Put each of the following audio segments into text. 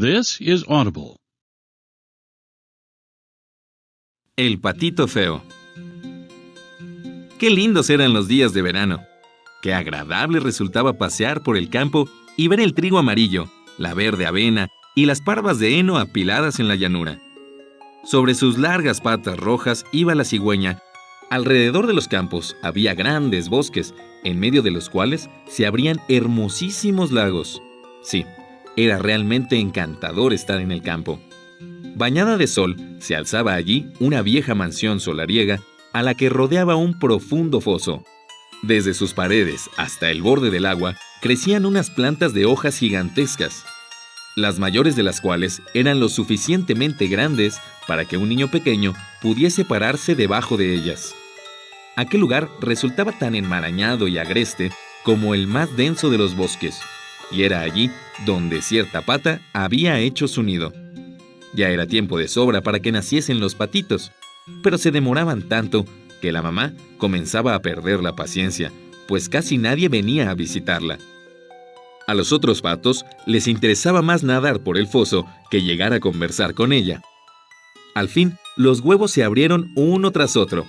This is Audible. El patito feo. Qué lindos eran los días de verano. Qué agradable resultaba pasear por el campo y ver el trigo amarillo, la verde avena y las parvas de heno apiladas en la llanura. Sobre sus largas patas rojas iba la cigüeña. Alrededor de los campos había grandes bosques, en medio de los cuales se abrían hermosísimos lagos. Sí, era realmente encantador estar en el campo. Bañada de sol, se alzaba allí una vieja mansión solariega a la que rodeaba un profundo foso. Desde sus paredes hasta el borde del agua crecían unas plantas de hojas gigantescas, las mayores de las cuales eran lo suficientemente grandes para que un niño pequeño pudiese pararse debajo de ellas. Aquel lugar resultaba tan enmarañado y agreste como el más denso de los bosques, y era allí donde cierta pata había hecho su nido. Ya era tiempo de sobra para que naciesen los patitos, pero se demoraban tanto que la mamá comenzaba a perder la paciencia, pues casi nadie venía a visitarla. A los otros patos les interesaba más nadar por el foso que llegar a conversar con ella. Al fin, los huevos se abrieron uno tras otro,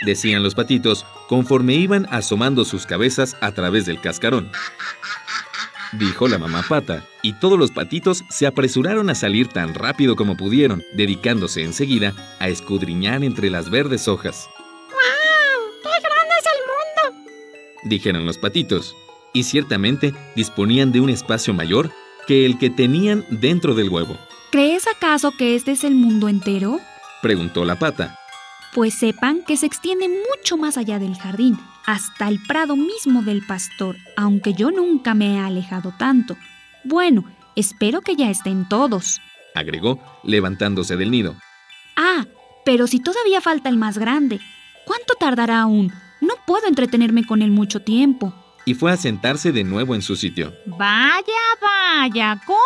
decían los patitos conforme iban asomando sus cabezas a través del cascarón. Dijo la mamá pata, y todos los patitos se apresuraron a salir tan rápido como pudieron, dedicándose enseguida a escudriñar entre las verdes hojas. ¡Guau! ¡Qué grande es el mundo! Dijeron los patitos, y ciertamente disponían de un espacio mayor que el que tenían dentro del huevo. ¿Crees acaso que este es el mundo entero? Preguntó la pata. Pues sepan que se extiende mucho más allá del jardín, hasta el prado mismo del pastor, aunque yo nunca me he alejado tanto. Bueno, espero que ya estén todos, agregó, levantándose del nido. Ah, pero si todavía falta el más grande, ¿cuánto tardará aún? No puedo entretenerme con él mucho tiempo. Y fue a sentarse de nuevo en su sitio. Vaya, ¿cómo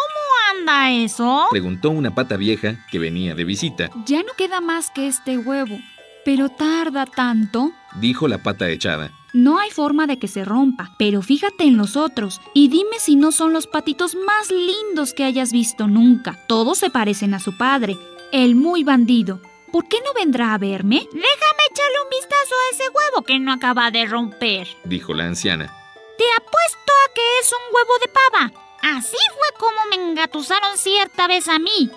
anda eso? Preguntó una pata vieja que venía de visita. Ya no queda más que este huevo, pero tarda tanto, dijo la pata echada. No hay forma de que se rompa, pero fíjate en los otros y dime si no son los patitos más lindos que hayas visto nunca. Todos se parecen a su padre, el muy bandido. ¿Por qué no vendrá a verme? Déjame echarle un vistazo a ese huevo que no acaba de romper, dijo la anciana. Te apuesto a que es un huevo de pava. Así fue como me engatusaron cierta vez a mí.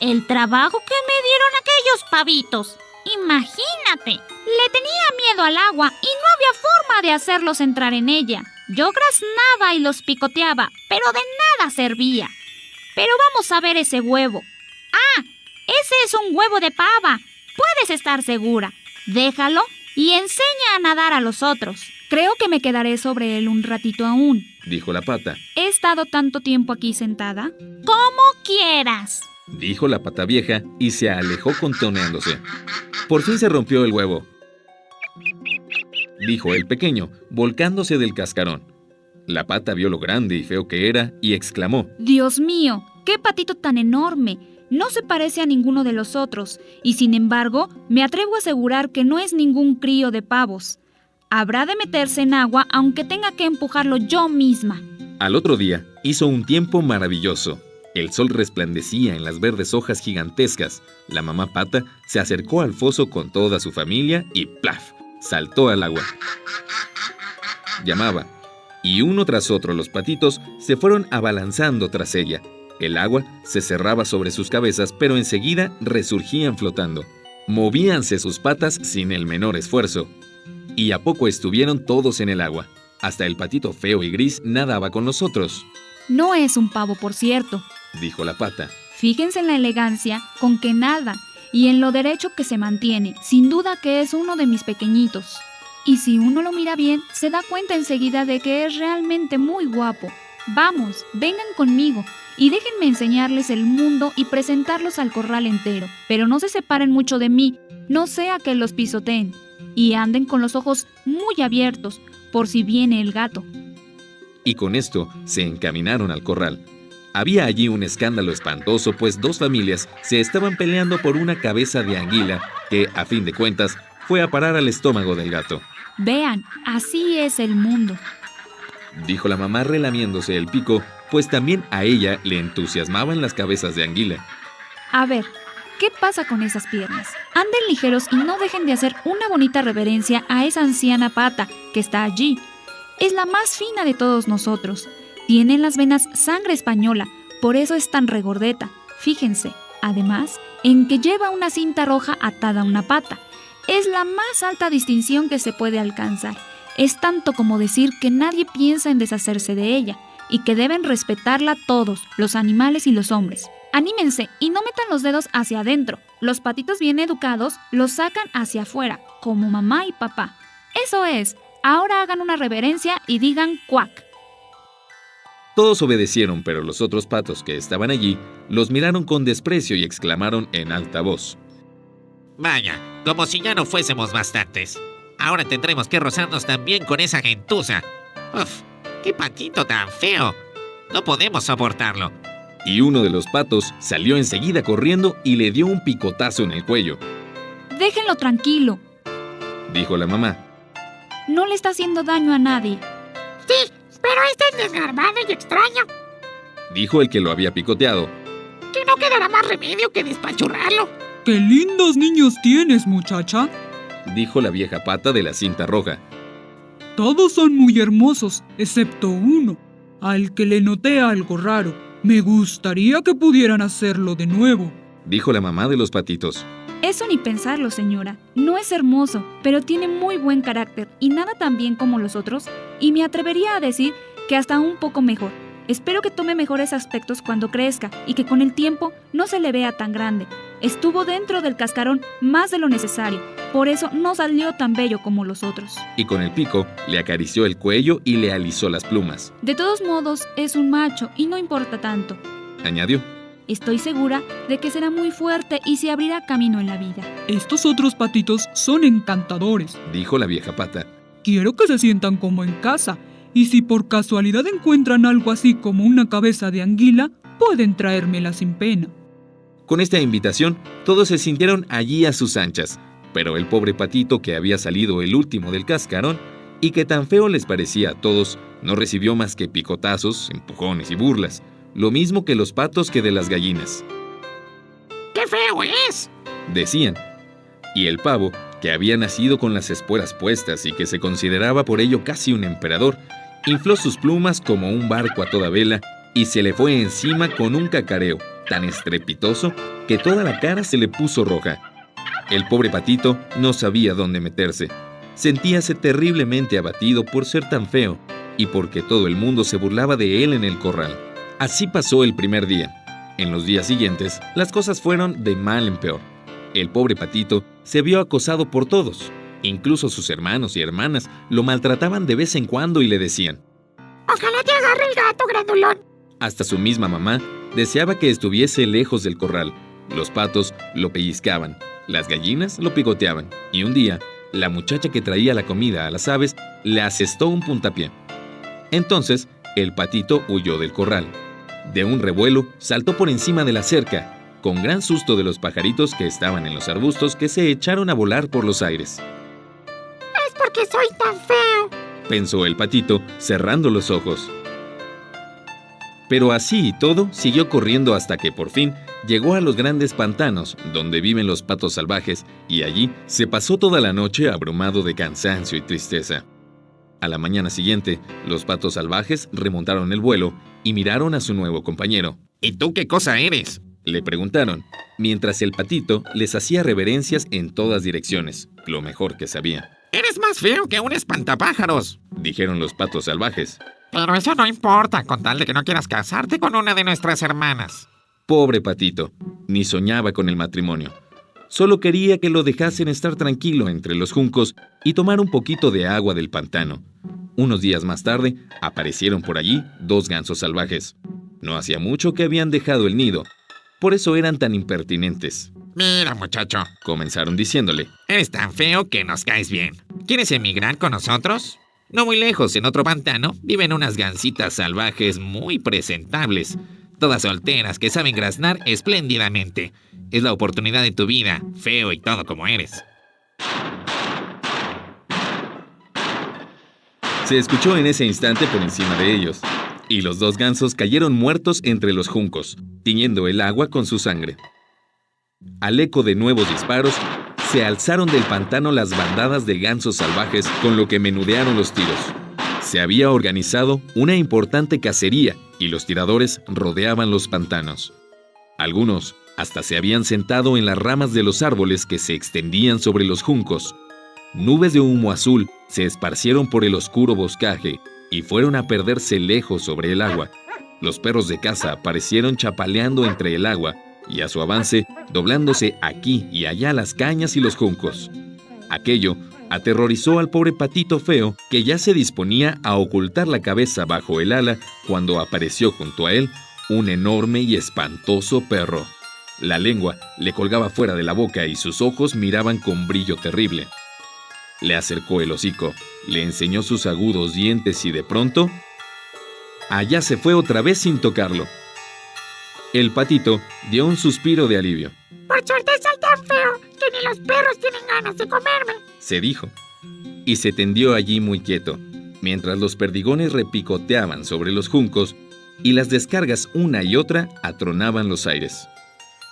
El trabajo que me dieron aquellos pavitos. Imagínate, le tenía miedo al agua y no había forma de hacerlos entrar en ella. Yo graznaba y los picoteaba, pero de nada servía. Pero vamos a ver ese huevo. ¡Ah! Ese es un huevo de pava. Puedes estar segura. Déjalo y enseña a nadar a los otros. Creo que me quedaré sobre él un ratito aún, dijo la pata. He estado tanto tiempo aquí sentada. Como quieras, dijo la pata vieja y se alejó contoneándose. Por fin se rompió el huevo, dijo el pequeño, volcándose del cascarón. La pata vio lo grande y feo que era y exclamó: ¡Dios mío! ¡Qué patito tan enorme! No se parece a ninguno de los otros, y sin embargo, me atrevo a asegurar que no es ningún crío de pavos. Habrá de meterse en agua aunque tenga que empujarlo yo misma. Al otro día hizo un tiempo maravilloso. El sol resplandecía en las verdes hojas gigantescas. La mamá pata se acercó al foso con toda su familia y ¡plaf! Saltó al agua. Llamaba, y uno tras otro los patitos se fueron abalanzando tras ella. El agua se cerraba sobre sus cabezas, pero enseguida resurgían flotando. Movíanse sus patas sin el menor esfuerzo. Y a poco estuvieron todos en el agua. Hasta el patito feo y gris nadaba con los otros. No es un pavo, por cierto, dijo la pata. Fíjense en la elegancia con que nada y en lo derecho que se mantiene. Sin duda que es uno de mis pequeñitos. Y si uno lo mira bien, se da cuenta enseguida de que es realmente muy guapo. Vamos, vengan conmigo y déjenme enseñarles el mundo y presentarlos al corral entero. Pero no se separen mucho de mí, no sea que los pisoteen. Y anden con los ojos muy abiertos, por si viene el gato. Y con esto se encaminaron al corral. Había allí un escándalo espantoso, pues dos familias se estaban peleando por una cabeza de anguila que, a fin de cuentas, fue a parar al estómago del gato. Vean, así es el mundo, dijo la mamá relamiéndose el pico pues también a ella le entusiasmaban las cabezas de anguila. A ver, ¿qué pasa con esas piernas? Anden ligeros y no dejen de hacer una bonita reverencia a esa anciana pata que está allí. Es la más fina de todos nosotros. Tiene en las venas sangre española, por eso es tan regordeta. Fíjense, además, en que lleva una cinta roja atada a una pata. Es la más alta distinción que se puede alcanzar. Es tanto como decir que nadie piensa en deshacerse de ella y que deben respetarla todos, los animales y los hombres. Anímense y no metan los dedos hacia adentro. Los patitos bien educados los sacan hacia afuera, como mamá y papá. Eso es. Ahora hagan una reverencia y digan cuac. Todos obedecieron, pero los otros patos que estaban allí los miraron con desprecio y exclamaron en alta voz: Vaya, como si ya no fuésemos bastantes. Ahora tendremos que rozarnos también con esa gentuza. ¡Uf! ¡Qué patito tan feo! No podemos soportarlo. Y uno de los patos salió enseguida corriendo y le dio un picotazo en el cuello. Déjenlo tranquilo. Dijo la mamá. No le está haciendo daño a nadie. Sí, pero este es desgarbado y extraño. Dijo el que lo había picoteado. Que no quedará más remedio que despachurrarlo. ¡Qué lindos niños tienes, muchacha! Dijo la vieja pata de la cinta roja. Todos son muy hermosos, excepto uno, al que le noté algo raro. Me gustaría que pudieran hacerlo de nuevo. Dijo la mamá de los patitos. Eso ni pensarlo, señora. No es hermoso, pero tiene muy buen carácter y nada tan bien como los otros, y me atrevería a decir que hasta un poco mejor. Espero que tome mejores aspectos cuando crezca y que con el tiempo no se le vea tan grande. Estuvo dentro del cascarón más de lo necesario, por eso no salió tan bello como los otros. Y con el pico le acarició el cuello y le alisó las plumas. De todos modos, es un macho y no importa tanto. Añadió. Estoy segura de que será muy fuerte y se abrirá camino en la vida. Estos otros patitos son encantadores. Dijo la vieja pata. Quiero que se sientan como en casa. Y si por casualidad encuentran algo así como una cabeza de anguila, pueden traérmela sin pena. Con esta invitación, todos se sintieron allí a sus anchas, pero el pobre patito que había salido el último del cascarón y que tan feo les parecía a todos, no recibió más que picotazos, empujones y burlas, lo mismo que los patos que de las gallinas. ¡Qué feo es! Decían. Y el pavo, que había nacido con las espuelas puestas y que se consideraba por ello casi un emperador, infló sus plumas como un barco a toda vela y se le fue encima con un cacareo tan estrepitoso que toda la cara se le puso roja. El pobre patito no sabía dónde meterse. Sentíase terriblemente abatido por ser tan feo y porque todo el mundo se burlaba de él en el corral. Así pasó el primer día. En los días siguientes, las cosas fueron de mal en peor. El pobre patito se vio acosado por todos. Incluso sus hermanos y hermanas lo maltrataban de vez en cuando y le decían: Ojalá te agarre el gato, grandulón. Hasta su misma mamá deseaba que estuviese lejos del corral. Los patos lo pellizcaban, las gallinas lo picoteaban, y un día, la muchacha que traía la comida a las aves le asestó un puntapié. Entonces, el patito huyó del corral. De un revuelo, saltó por encima de la cerca, con gran susto de los pajaritos que estaban en los arbustos que se echaron a volar por los aires. Es porque soy tan feo, Pensó el patito, cerrando los ojos. Pero así y todo, siguió corriendo hasta que por fin llegó a los grandes pantanos, donde viven los patos salvajes, y allí se pasó toda la noche abrumado de cansancio y tristeza. A la mañana siguiente, los patos salvajes remontaron el vuelo y miraron a su nuevo compañero. ¿Y tú qué cosa eres? Le preguntaron, mientras el patito les hacía reverencias en todas direcciones, lo mejor que sabía. Eres más feo que un espantapájaros, Dijeron los patos salvajes. pero eso no importa, con tal de que no quieras casarte con una de nuestras hermanas. Pobre patito, ni soñaba con el matrimonio. Solo quería que lo dejasen estar tranquilo entre los juncos y tomar un poquito de agua del pantano. Unos días más tarde, aparecieron por allí 2 gansos salvajes. No hacía mucho que habían dejado el nido. Por eso eran tan impertinentes. Mira, muchacho, Comenzaron diciéndole. eres tan feo que nos caes bien. ¿Quieres emigrar con nosotros? No muy lejos, en otro pantano, viven unas gansitas salvajes muy presentables. Todas solteras que saben graznar espléndidamente. Es la oportunidad de tu vida, feo y todo como eres. Se escuchó en ese instante por encima de ellos. y los 2 gansos cayeron muertos entre los juncos, tiñendo el agua con su sangre. Al eco de nuevos disparos, se alzaron del pantano las bandadas de gansos salvajes, con lo que menudearon los tiros. Se había organizado una importante cacería y los tiradores rodeaban los pantanos. Algunos hasta se habían sentado en las ramas de los árboles que se extendían sobre los juncos. Nubes de humo azul se esparcieron por el oscuro boscaje y fueron a perderse lejos sobre el agua. Los perros de caza aparecieron chapaleando entre el agua y a su avance doblándose aquí y allá las cañas y los juncos. Aquello aterrorizó al pobre patito feo, que ya se disponía a ocultar la cabeza bajo el ala cuando apareció junto a él un enorme y espantoso perro. La lengua le colgaba fuera de la boca y sus ojos miraban con brillo terrible. Le acercó el hocico, le enseñó sus agudos dientes y de pronto, allá se fue otra vez sin tocarlo. El patito dio un suspiro de alivio. Por suerte soy tan feo que ni los perros tienen ganas de comerme. Se dijo, y se tendió allí muy quieto, mientras los perdigones repicoteaban sobre los juncos y las descargas una y otra atronaban los aires.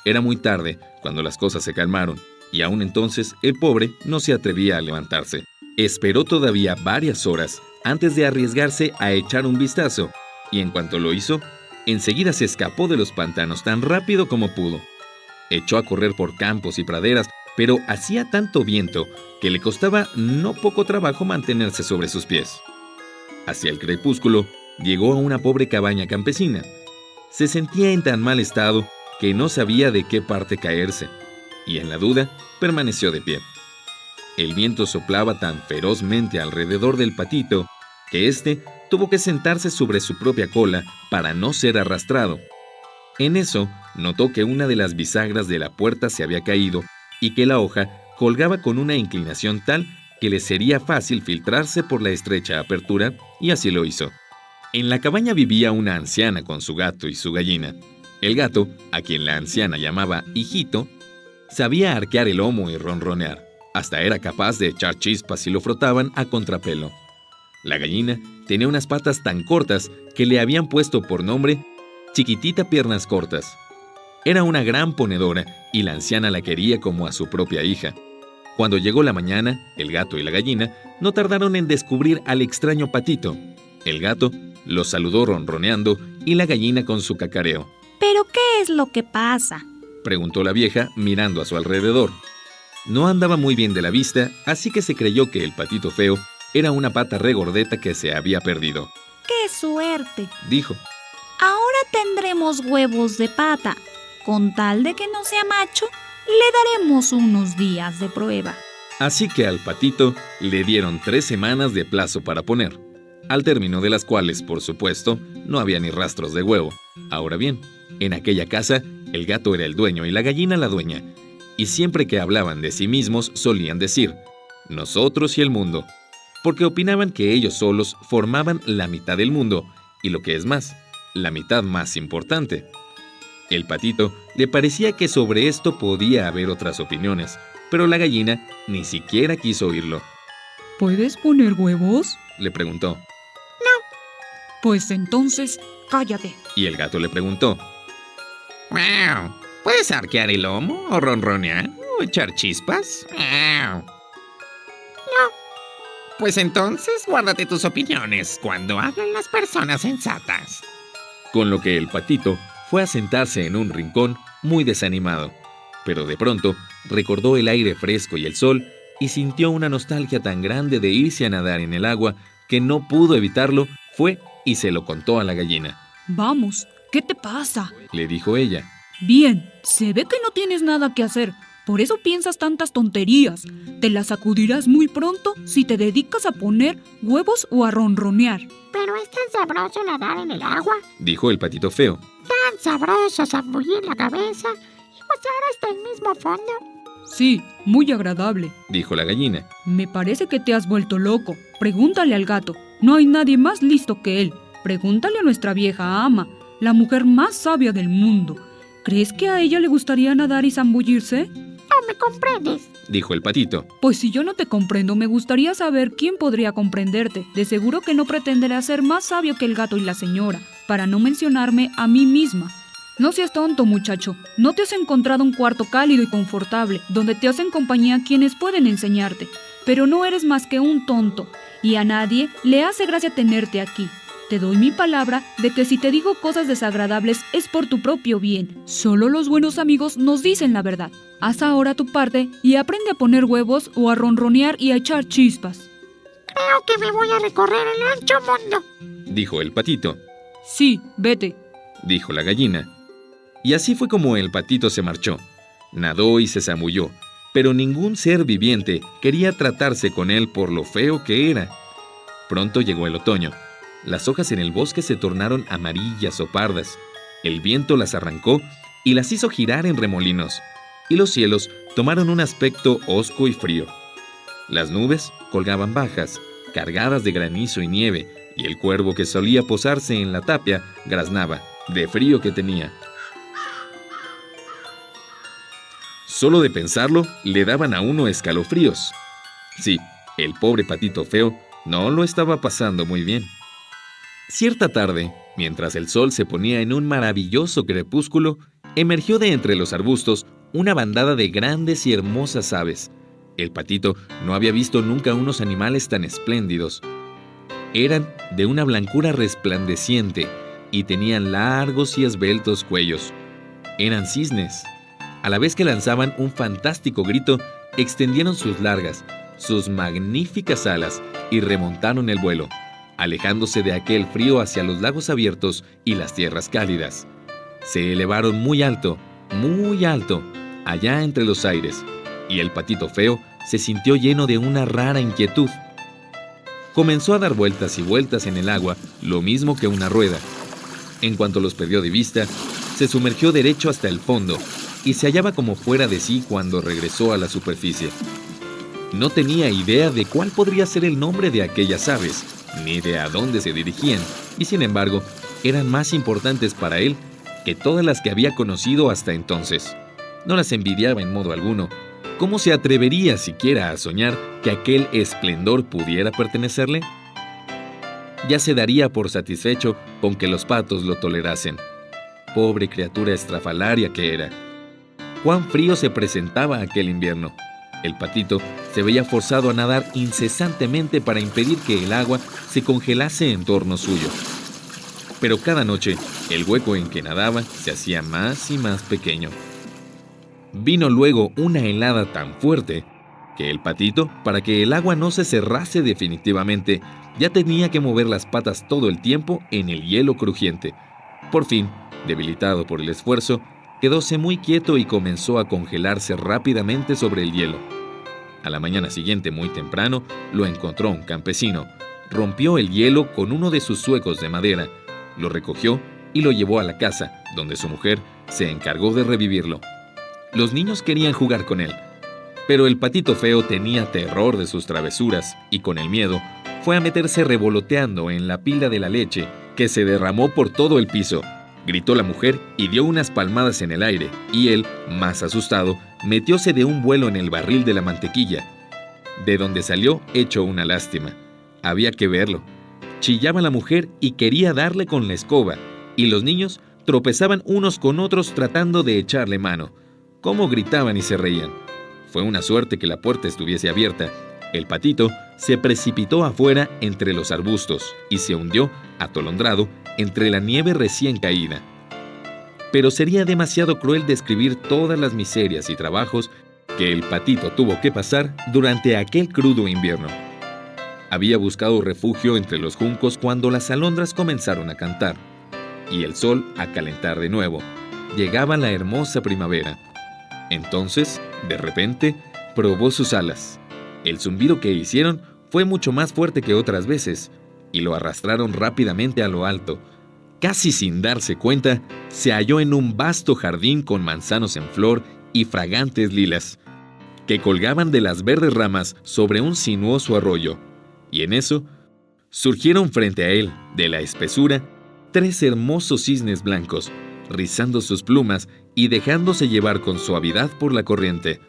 Era muy tarde cuando las cosas se calmaron, y aún entonces el pobre no se atrevía a levantarse. Esperó todavía varias horas antes de arriesgarse a echar un vistazo, y en cuanto lo hizo, enseguida se escapó de los pantanos tan rápido como pudo. Echó a correr por campos y praderas, pero hacía tanto viento que le costaba no poco trabajo mantenerse sobre sus pies. Hacia el crepúsculo, llegó a una pobre cabaña campesina. Se sentía en tan mal estado que no sabía de qué parte caerse, y en la duda permaneció de pie. El viento soplaba tan ferozmente alrededor del patito que éste tuvo que sentarse sobre su propia cola para no ser arrastrado. En eso, notó que una de las bisagras de la puerta se había caído y que la hoja colgaba con una inclinación tal que le sería fácil filtrarse por la estrecha apertura, y así lo hizo. En la cabaña vivía una anciana con su gato y su gallina. El gato, a quien la anciana llamaba hijito, sabía arquear el lomo y ronronear. Hasta era capaz de echar chispas si lo frotaban a contrapelo. La gallina tenía unas patas tan cortas que le habían puesto por nombre Chiquitita Piernas Cortas. Era una gran ponedora y la anciana la quería como a su propia hija. Cuando llegó la mañana, el gato y la gallina no tardaron en descubrir al extraño patito. El gato los saludó ronroneando y la gallina con su cacareo. ¿Pero qué es lo que pasa? Preguntó la vieja mirando a su alrededor. No andaba muy bien de la vista, así que se creyó que el patito feo era una pata regordeta que se había perdido. ¡Qué suerte! Dijo. Ahora tendremos huevos de pata. Con tal de que no sea macho, le daremos unos días de prueba. Así que al patito le dieron 3 semanas de plazo para poner, al término de las cuales, por supuesto, no había ni rastros de huevo. Ahora bien, en aquella casa, el gato era el dueño y la gallina la dueña, y siempre que hablaban de sí mismos solían decir, nosotros y el mundo, porque opinaban que ellos solos formaban la mitad del mundo, y lo que es más, la mitad más importante. El patito le parecía que sobre esto podía haber otras opiniones, pero la gallina ni siquiera quiso oírlo. ¿Puedes poner huevos? Le preguntó. Pues entonces, cállate. Y el gato le preguntó. Miau. ¿Puedes arquear el lomo o ronronear o echar chispas? Miau. No. Pues entonces guárdate tus opiniones cuando hablan las personas sensatas. Con lo que el patito fue a sentarse en un rincón muy desanimado, pero de pronto recordó el aire fresco y el sol y sintió una nostalgia tan grande de irse a nadar en el agua que no pudo evitarlo. Fue y se lo contó a la gallina. Vamos, ¿qué te pasa? Le dijo ella. Bien, se ve que no tienes nada que hacer, por eso piensas tantas tonterías. Te las sacudirás muy pronto si te dedicas a poner huevos o a ronronear. Pero es tan sabroso nadar en el agua. Dijo el patito feo. Tan sabroso zambullir la cabeza y pasar hasta el mismo fondo. Sí, muy agradable. Dijo la gallina. Me parece que te has vuelto loco. Pregúntale al gato. No hay nadie más listo que él. Pregúntale a nuestra vieja ama, la mujer más sabia del mundo. ¿Crees que a ella le gustaría nadar y zambullirse? No me comprendes. dijo el patito. Pues si yo no te comprendo, me gustaría saber quién podría comprenderte. De seguro que no pretenderé ser más sabio que el gato y la señora, para no mencionarme a mí misma. No seas tonto, muchacho. ¿No te has encontrado un cuarto cálido y confortable, donde te hacen compañía quienes pueden enseñarte? Pero no eres más que un tonto, y a nadie le hace gracia tenerte aquí. Te doy mi palabra de que si te digo cosas desagradables es por tu propio bien. Solo los buenos amigos nos dicen la verdad. Haz ahora tu parte y aprende a poner huevos o a ronronear y a echar chispas. Creo que me voy a recorrer el ancho mundo, dijo el patito. Sí, vete, dijo la gallina. Y así fue como el patito se marchó. Nadó y se zamulló, pero ningún ser viviente quería tratarse con él por lo feo que era. Pronto llegó el otoño. Las hojas en el bosque se tornaron amarillas o pardas. El viento las arrancó y las hizo girar en remolinos. Y los cielos tomaron un aspecto hosco y frío. Las nubes colgaban bajas, cargadas de granizo y nieve, y el cuervo que solía posarse en la tapia graznaba, de frío que tenía. Solo de pensarlo, le daban a uno escalofríos. Sí, el pobre patito feo no lo estaba pasando muy bien. Cierta tarde, mientras el sol se ponía en un maravilloso crepúsculo, emergió de entre los arbustos una bandada de grandes y hermosas aves. El patito no había visto nunca unos animales tan espléndidos. Eran de una blancura resplandeciente y tenían largos y esbeltos cuellos. Eran cisnes. A la vez que lanzaban un fantástico grito, extendieron sus largas, sus magníficas alas y remontaron el vuelo, alejándose de aquel frío hacia los lagos abiertos y las tierras cálidas. Se elevaron muy alto, allá entre los aires, y el patito feo se sintió lleno de una rara inquietud. Comenzó a dar vueltas y vueltas en el agua, lo mismo que una rueda. En cuanto los perdió de vista, se sumergió derecho hasta el fondo, y se hallaba como fuera de sí cuando regresó a la superficie. No tenía idea de cuál podría ser el nombre de aquellas aves, ni de a dónde se dirigían, y sin embargo, eran más importantes para él que todas las que había conocido hasta entonces. No las envidiaba en modo alguno. ¿Cómo se atrevería siquiera a soñar que aquel esplendor pudiera pertenecerle? Ya se daría por satisfecho con que los patos lo tolerasen. Pobre criatura estrafalaria que era. Cuán frío se presentaba aquel invierno. El patito se veía forzado a nadar incesantemente para impedir que el agua se congelase en torno suyo. Pero cada noche, el hueco en que nadaba se hacía más y más pequeño. Vino luego una helada tan fuerte que el patito, para que el agua no se cerrase definitivamente, ya tenía que mover las patas todo el tiempo en el hielo crujiente. Por fin, debilitado por el esfuerzo, quedóse muy quieto y comenzó a congelarse rápidamente sobre el hielo. A la mañana siguiente, muy temprano, lo encontró un campesino. Rompió el hielo con uno de sus zuecos de madera, lo recogió y lo llevó a la casa, donde su mujer se encargó de revivirlo. Los niños querían jugar con él, pero el patito feo tenía terror de sus travesuras y con el miedo fue a meterse revoloteando en la pila de la leche que se derramó por todo el piso. Gritó la mujer y dio unas palmadas en el aire, y él, más asustado, metióse de un vuelo en el barril de la mantequilla, de donde salió hecho una lástima. Había que verlo. Chillaba la mujer y quería darle con la escoba, y los niños tropezaban unos con otros tratando de echarle mano. Cómo gritaban y se reían. Fue una suerte que la puerta estuviese abierta. El patito se precipitó afuera entre los arbustos y se hundió, atolondrado, entre la nieve recién caída. Pero sería demasiado cruel describir todas las miserias y trabajos que el patito tuvo que pasar durante aquel crudo invierno. Había buscado refugio entre los juncos cuando las alondras comenzaron a cantar y el sol a calentar de nuevo. Llegaba la hermosa primavera. Entonces, de repente, probó sus alas. El zumbido que hicieron fue mucho más fuerte que otras veces, y lo arrastraron rápidamente a lo alto. Casi sin darse cuenta, se halló en un vasto jardín con manzanos en flor y fragantes lilas, que colgaban de las verdes ramas sobre un sinuoso arroyo. Y en eso, surgieron frente a él, de la espesura, 3 hermosos cisnes blancos, rizando sus plumas y dejándose llevar con suavidad por la corriente.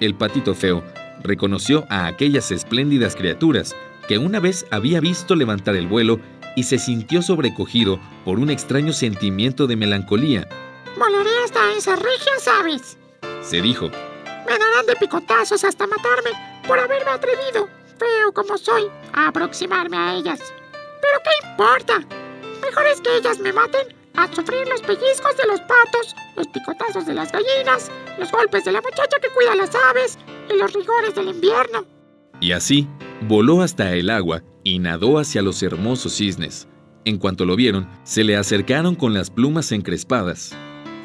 El patito feo reconoció a aquellas espléndidas criaturas que una vez había visto levantar el vuelo y se sintió sobrecogido por un extraño sentimiento de melancolía. Volaré hasta esas regias aves. Se dijo: Me darán de picotazos hasta matarme por haberme atrevido, feo como soy, a aproximarme a ellas. ¿Pero qué importa? Mejor es que ellas me maten a sufrir los pellizcos de los patos, los picotazos de las gallinas, los golpes de la muchacha que cuida las aves y los rigores del invierno. Y así, voló hasta el agua y nadó hacia los hermosos cisnes. En cuanto lo vieron, se le acercaron con las plumas encrespadas.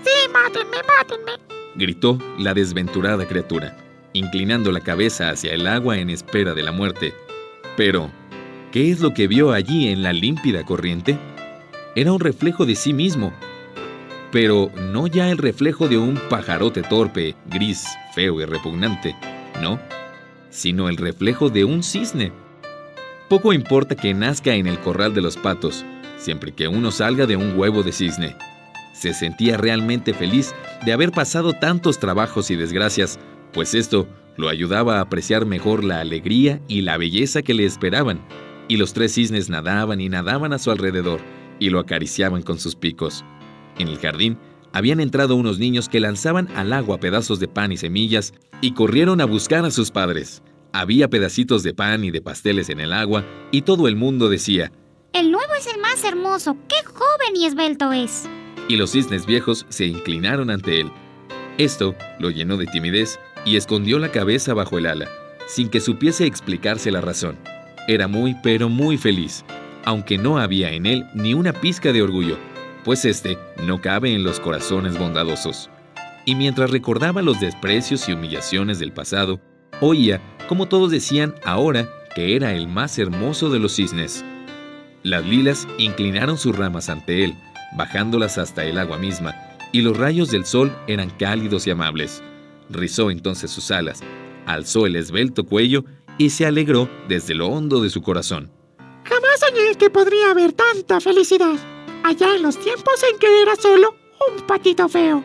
¡Sí, mátenme, mátenme! Gritó la desventurada criatura, inclinando la cabeza hacia el agua en espera de la muerte. Pero, ¿qué es lo que vio allí en la límpida corriente? Era un reflejo de sí mismo, pero no ya el reflejo de un pajarote torpe, gris, feo y repugnante, no, sino el reflejo de un cisne. Poco importa que nazca en el corral de los patos, siempre que uno salga de un huevo de cisne. Se sentía realmente feliz de haber pasado tantos trabajos y desgracias, pues esto lo ayudaba a apreciar mejor la alegría y la belleza que le esperaban, y los 3 cisnes nadaban y nadaban a su alrededor, y lo acariciaban con sus picos. En el jardín habían entrado unos niños que lanzaban al agua pedazos de pan y semillas y corrieron a buscar a sus padres. Había pedacitos de pan y de pasteles en el agua y todo el mundo decía: El nuevo es el más hermoso, qué joven y esbelto es. Y los cisnes viejos se inclinaron ante él. Esto lo llenó de timidez y escondió la cabeza bajo el ala, sin que supiese explicarse la razón. Era muy, pero muy feliz, aunque no había en él ni una pizca de orgullo, pues este no cabe en los corazones bondadosos. Y mientras recordaba los desprecios y humillaciones del pasado, oía como todos decían ahora que era el más hermoso de los cisnes. Las lilas inclinaron sus ramas ante él, bajándolas hasta el agua misma, y los rayos del sol eran cálidos y amables. Rizó entonces sus alas, alzó el esbelto cuello y se alegró desde lo hondo de su corazón. Jamás soñé que podría haber tanta felicidad, allá en los tiempos en que era solo un patito feo.